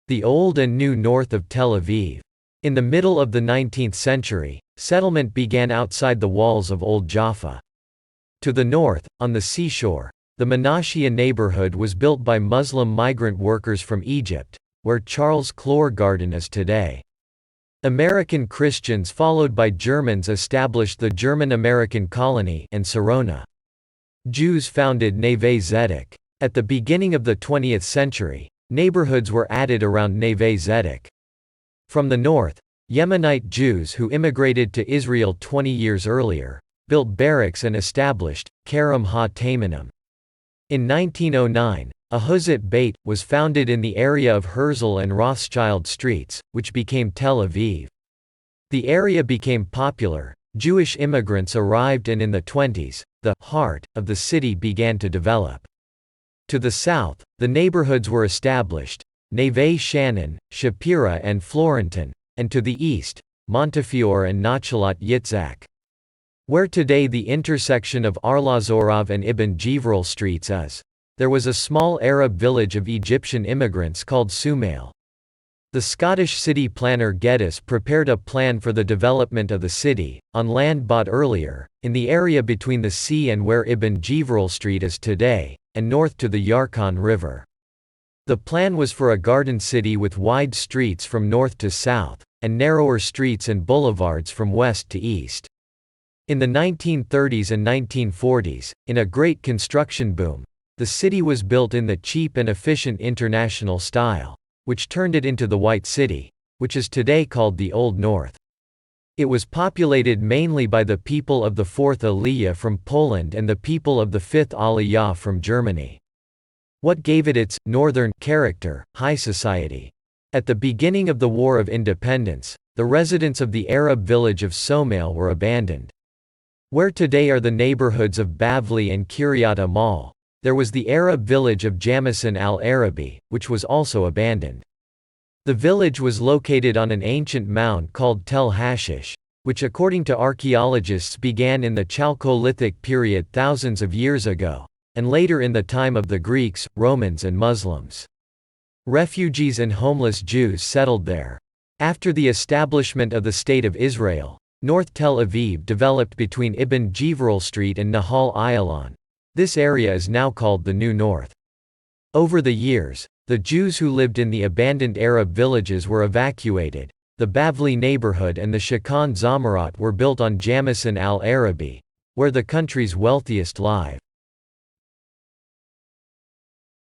The Old and New North of Tel Aviv. In the middle of the 19th century, settlement began outside the walls of Old Jaffa. To the north, on the seashore, the Menashiya neighborhood was built by Muslim migrant workers from Egypt, where Charles Clore Garden is today. American Christians followed by Germans established the German-American colony and Sarona. Jews founded Neve Zedek. At the beginning of the 20th century, neighborhoods were added around Neve Zedek. From the north, Yemenite Jews who immigrated to Israel 20 years earlier, built barracks and established Kerem ha-Tamanim. In 1909, Ahuzat Beit was founded in the area of Herzl and Rothschild streets, which became Tel Aviv. The area became popular, Jewish immigrants arrived, and in the 20s, the heart of the city began to develop. To the south, the neighborhoods were established, Neve Shannon, Shapira and Florentin, and to the east, Montefiore and Nachalat Yitzhak. Where today the intersection of Arlazorov and Ibn Jivril streets is, there was a small Arab village of Egyptian immigrants called Sumail. The Scottish city planner Geddes prepared a plan for the development of the city, on land bought earlier, in the area between the sea and where Ibn Jivril Street is today, and north to the Yarkon River. The plan was for a garden city with wide streets from north to south, and narrower streets and boulevards from west to east. In the 1930s and 1940s, in a great construction boom, the city was built in the cheap and efficient international style, which turned it into the White City, which is today called the Old North. It was populated mainly by the people of the Fourth Aliyah from Poland and the people of the Fifth Aliyah from Germany. What gave it its northern character, high society? At the beginning of the War of Independence, the residents of the Arab village of Somail were abandoned. Where today are the neighborhoods of Bavli and Kiryat Amal, there was the Arab village of Jamison al-Arabi, which was also abandoned. The village was located on an ancient mound called Tel Hashish, which according to archaeologists began in the Chalcolithic period thousands of years ago, and later in the time of the Greeks, Romans and Muslims. Refugees and homeless Jews settled there. After the establishment of the State of Israel, North Tel Aviv developed between Ibn Jivril Street and Nahal Ayalon. This area is now called the New North. Over the years, the Jews who lived in the abandoned Arab villages were evacuated. The Bavli neighborhood and the Shakan Zamarat were built on Jamison al-Arabi, where the country's wealthiest live.